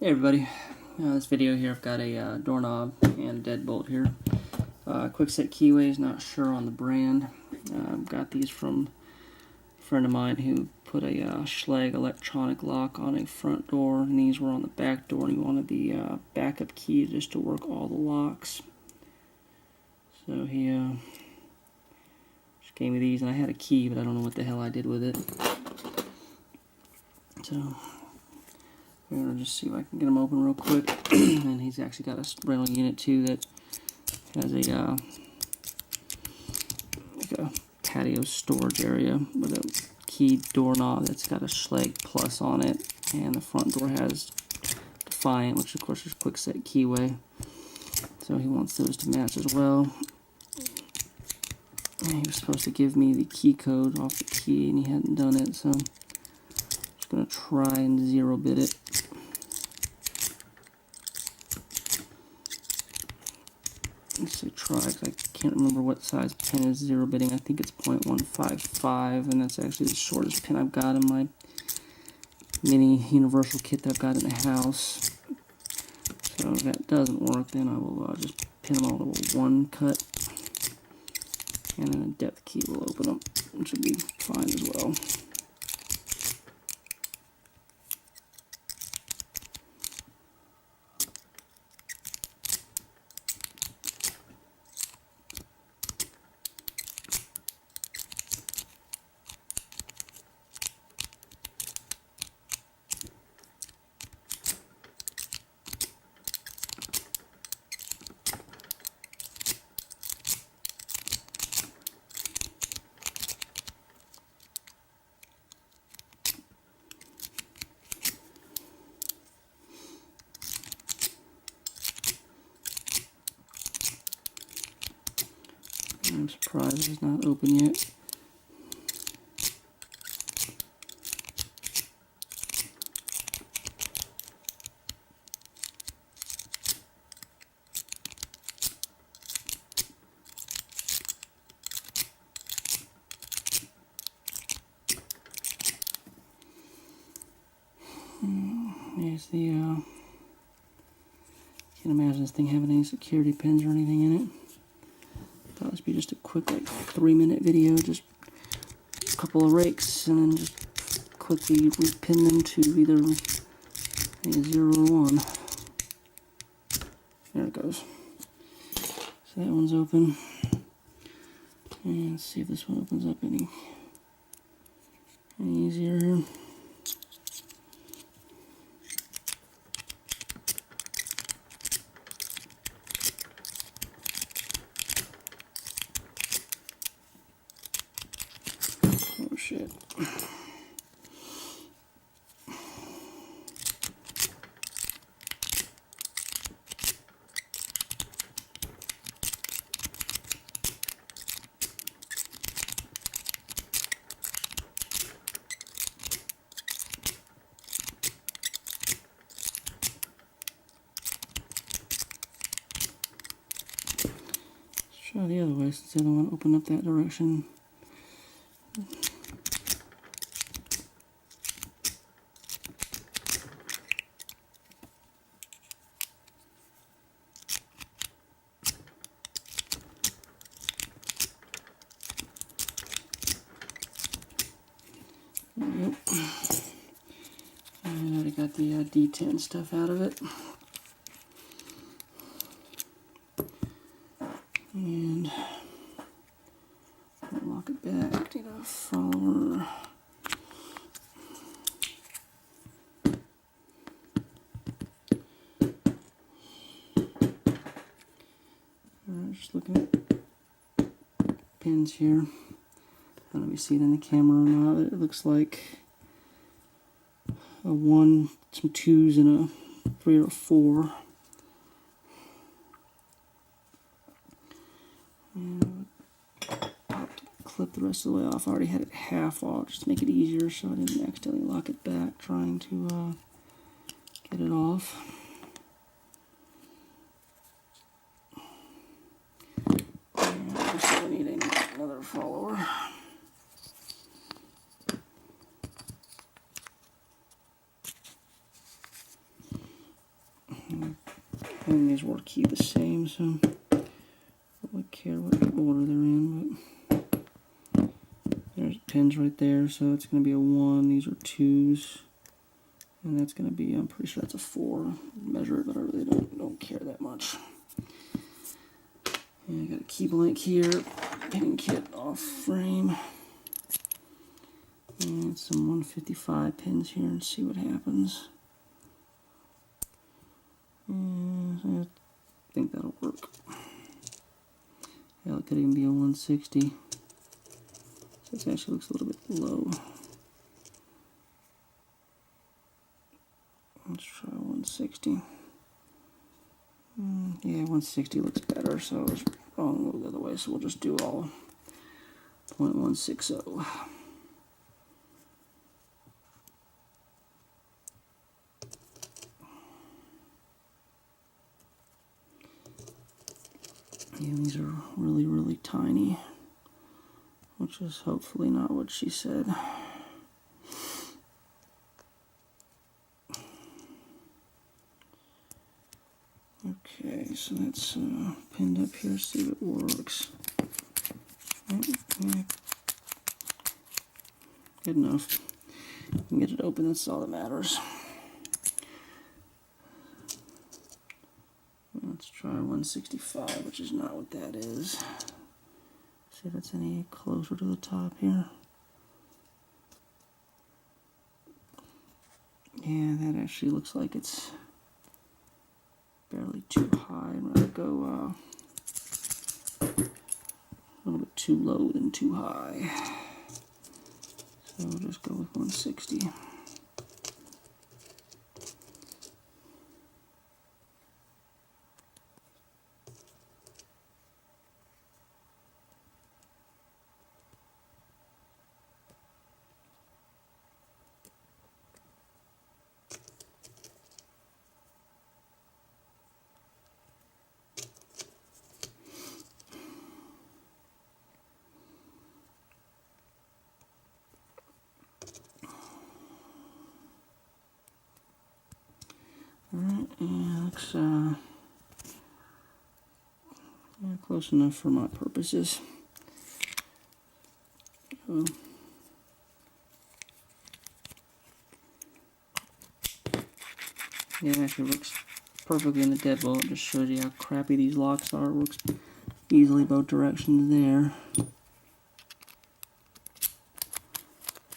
Hey everybody, this video here I've got a doorknob and a deadbolt here. Quick set keyways, not sure on the brand. Got these from a friend of mine who put a Schlage electronic lock on a front door, and these were on the back door, and he wanted the backup key just to work all the locks. So he just gave me these, and I had a key, but I don't know what the hell I did with it. So we're going to just see if I can get them open real quick. And he's actually got a rental unit too that has a like a patio storage area with a key doorknob that's got a Schlage Plus on it, and the front door has Defiant, which of course is quick set keyway. So he wants those to match as well. And he was supposed to give me the key code off the key, and he hadn't done it, so I'm just going to try and 0-bit it. Let's say try, because I can't remember what size pin is 0-bitting. I think it's 0.155, and that's actually the shortest pin I've got in my mini universal kit that I've got in the house. So if that doesn't work, then I will just pin them all to a 1 cut, and then a depth key will open them, which will be fine as well. I'm surprised it's not open yet. There's the, can't imagine this thing having any security pins or anything in it. Thought this would be just a quick, like, 3-minute video, just a couple of rakes, and then just quickly repin them to either a 0 or 1. There it goes. So that one's open. And let's see if this one opens up any easier here. Oh shit. Try the other way since the other one opened up that direction. Yep. And I already got the D10 stuff out of it. And lock it back, need a follower. Alright, just looking at pins here. I don't know if you see it in the camera or not. It looks like a 1, some 2s, and a 3 or a 4. And I'll have to clip the rest of the way off. I already had it half off just to make it easier so I didn't accidentally lock it back trying to get it off. And I just need another follower. And these were keyed the same, so I don't really care what order they're in, but there's pins right there, so it's going to be a 1, these are 2s, and that's going to be, I'm pretty sure that's a 4. Measure it, but I really don't care that much. And I got a key blank here, pinning kit off frame, and some 155 pins here, and see what happens. And I think that'll work. Yeah, it could even be a 160. So this actually looks a little bit low. Let's try 160. Yeah, 160 looks better, so I was wrong the other way, so we'll just do all 0.160. Yeah, these are really, really tiny, which is hopefully not what she said. Okay, so that's pinned up here, see if it works. Yeah. Good enough. You can get it open, that's all that matters. Let's try 165, which is not what that is. See if it's any closer to the top here. Yeah, that actually looks like it's barely too high. I'm going to go a little bit too low than too high. So we'll just go with 160. Alright, yeah, looks yeah, close enough for my purposes. So, yeah, it actually works perfectly in the deadbolt. It just shows you how crappy these locks are. It works easily both directions there.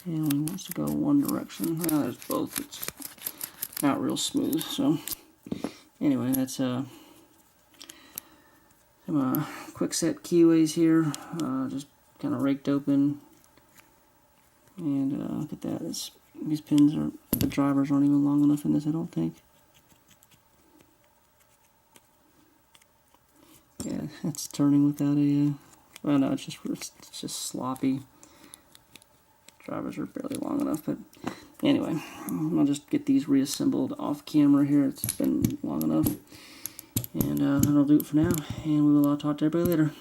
And only wants to go one direction. Well, there's both. It's not real smooth. So anyway, that's some quick set keyways here. Just kind of raked open. And look at that. These pins are, the drivers aren't even long enough in this, I don't think. Yeah, it's turning without a. Well, no, it's just sloppy. Drivers are barely long enough, but anyway, I'll just get these reassembled off camera here. It's been long enough, and that'll do it for now. And we will talk to everybody later.